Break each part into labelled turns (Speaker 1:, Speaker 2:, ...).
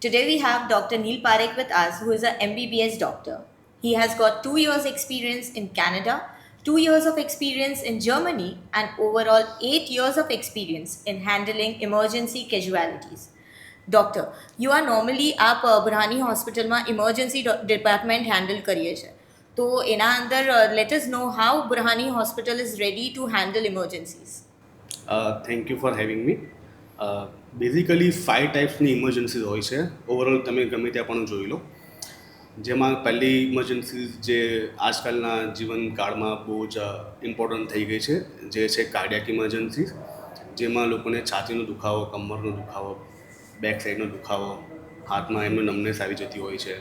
Speaker 1: Today we have Dr. Neil Parekh with us, who is a MBBS doctor. He has got 2 years experience in Canada, 2 years of experience in Germany, and overall 8 years of experience in handling emergency casualties. Doctor, you are normally आप Burhani hospital में emergency department handle करिए છે તો એના અંદર let us know how Burhani hospital is ready to handle emergencies.
Speaker 2: Thank you for having me. Basically 5 ટાઈપ્સની emergencies હોય છે. ઓવરઓલ તમે ગમે ત્યાં પણ જોઈ લો. જેમાં પહેલી ઇમરજન્સીઝ જે આજકાલના જીવનકાળમાં બહુ જ ઇમ્પોર્ટન્ટ થઈ ગઈ છે, જે છે કાર્ડિયાક ઇમરજન્સીઝ, જેમાં લોકોને છાતીનો દુખાવો, કમરનો દુખાવો, બેક સાઈડનો દુખાવો, हाथ में एमने नमनेस આવી જતી હોય છે,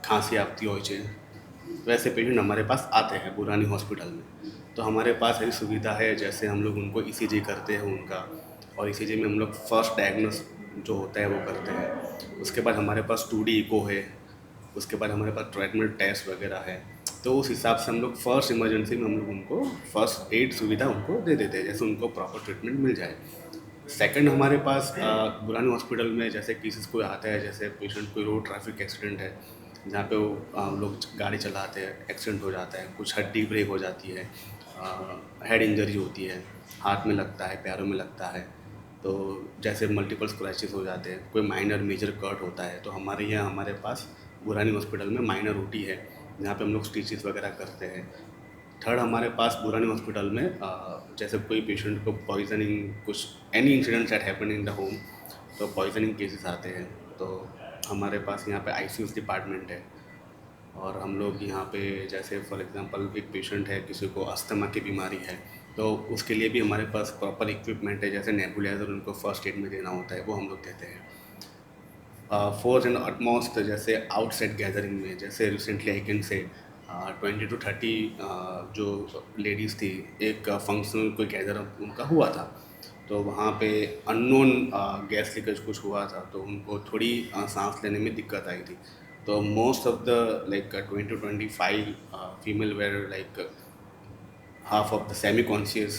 Speaker 2: खांसी आती હોય છે. वैसे पेशेंट हमारे पास आते हैं बुरहानी हॉस्पिटल में. तो हमारे पास ऐसी सुविधा है, जैसे हम लोग उनको ईसीजी करते हैं उनका, और ईसीजी में हम लोग फर्स्ट डायग्नोस जो होता है वो करते हैं. उसके बाद हमारे पास 2D इको है, उसके बाद हमारे पास ट्रीटमेंट टेस्ट वगैरह है. तो उस हिसाब से हम लोग फर्स्ट इमरजेंसी में हम लोग उनको फर्स्ट एड सुविधा उनको दे देते हैं, जैसे उनको प्रॉपर ट्रीटमेंट मिल जाए. सेकंड, हमारे पास बुरहानी हॉस्पिटल में जैसे केसेस कोई आता है, जैसे पेशेंट कोई रोड ट्रैफिक एक्सीडेंट है, जहाँ पे वो लोग गाड़ी चलाते हैं, एक्सीडेंट हो जाता है, कुछ हड्डी ब्रेक हो जाती है, हेड इंजरी होती है, हाथ में लगता है, पैरों में लगता है, तो जैसे मल्टीपल स्क्रैचेस हो जाते हैं, कोई माइनर मेजर कट होता है, तो हमारे पास बुरहानी हॉस्पिटल में माइनर ओटी है, जहाँ पे हम लोग स्टिचेस वगैरह करते हैं. थर्ड, हमारे पास बुरहानी हॉस्पिटल में जैसे कोई पेशेंट को पॉइजनिंग, कुछ any incidents that happen in the home, तो पॉइजनिंग केसेस आते हैं, तो हमारे पास यहाँ पे आईसीयू डिपार्टमेंट है. और हम लोग यहाँ पे जैसे फॉर एग्जांपल एक पेशेंट है, किसी को अस्थमा की बीमारी है, तो उसके लिए भी हमारे पास प्रॉपर इक्विपमेंट है, जैसे नेबुलाइजर उनको फर्स्ट एड में देना होता है, वो हम लोग देते हैं. फोर्थ एंड अटमोस्ट, जैसे आउटसाइड गैदरिंग में, जैसे रिसेंटली आई कैन से 20 to 30 जो लेडीज़ थी, एक फंक्शनल कोई गैदर उनका हुआ था, तो वहाँ पे अननोन गैस लीकेज कुछ हुआ था, तो उनको थोड़ी सांस लेने में दिक्कत आई थी. तो most of the like 20 to 25 female were like half of the semi conscious,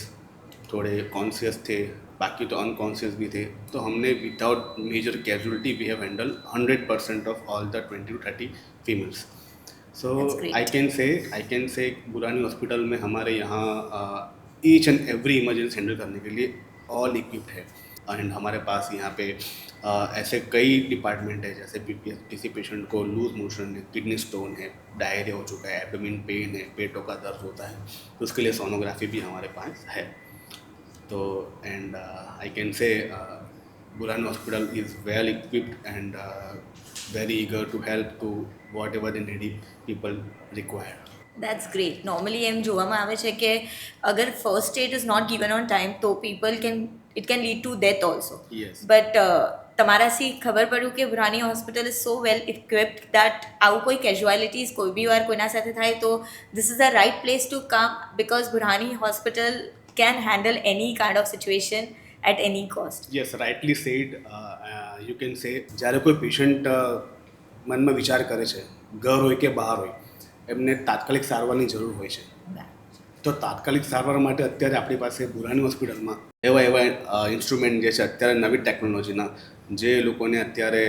Speaker 2: थोड़े कॉन्शियस थे, बाकी तो अनकॉन्शियस भी थे. तो हमने without major casualty we have handle 100% of all the 20 to 30 females. So I can say Burhani hospital में हमारे यहाँ each and every emergency handle करने के लिए ऑल इक्विप्ड है. एंड हमारे पास यहाँ पे ऐसे कई डिपार्टमेंट है, जैसे किसी पेशेंट को लूज मोशन है, किडनी स्टोन है, डायरिया हो चुका है, एब्डोमेन पेन है, पेटों का दर्द होता है, तो उसके लिए सोनोग्राफी भी हमारे पास है. तो and I can say Burhani hospital is well equipped and very eager to help to whatever the needy people require.
Speaker 1: That's great. Normally એમ જોવામાં આવે છે કે અગર first aid is not given on time તો it can lead to death also.
Speaker 2: Yes.
Speaker 1: But તમારાથી ખબર પડ્યું કે Burhani hospital is so well equipped that આવું કોઈ કેઝ્યુઆલિટીઝ કોઈ બી વાર કોઈના સાથે થાય તો this is the right place to come, because Burhani hospital can handle any kind of situation at any cost.
Speaker 2: Yes, rightly said. You can say જ્યારે કોઈ પેશન્ટ મનમાં વિચાર કરે છે, ઘર હોય કે બહાર હોય, એમને તાત્કાલિક સારવારની જરૂર હોય છે, તો તાત્કાલિક સારવાર માટે અત્યારે આપણી પાસે બુરહાની હોસ્પિટલમાં એવા ઇન્સ્ટ્રુમેન્ટ જે છે, અત્યારે નવી ટેકનોલોજીના, જે લોકોને અત્યારે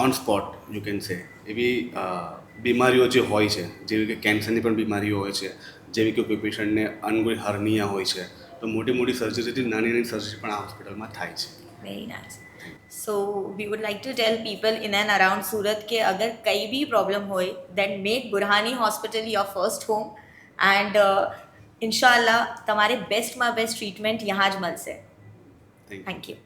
Speaker 2: on spot you can say એવી બીમારીઓ જે હોય છે, જેવી કે કેન્સરની પણ બીમારીઓ હોય છે, જેવી કે કોઈ પેશન્ટને અનગોઈ હર્નિયા હોય છે, તો મોટી મોટી સર્જરીથી નાની સર્જરી પણ આ હોસ્પિટલમાં થાય છે.
Speaker 1: Very nice. So we would like to tell people in and around Surat કે અગર કઈ બી પ્રોબ્લેમ હોય, then make Burhani Hospital your first home, and inshallah તમારે બેસ્ટમાં બેસ્ટ ટ્રીટમેન્ટ यहाँ જ મળશે.
Speaker 2: Thank you.
Speaker 1: Thank you.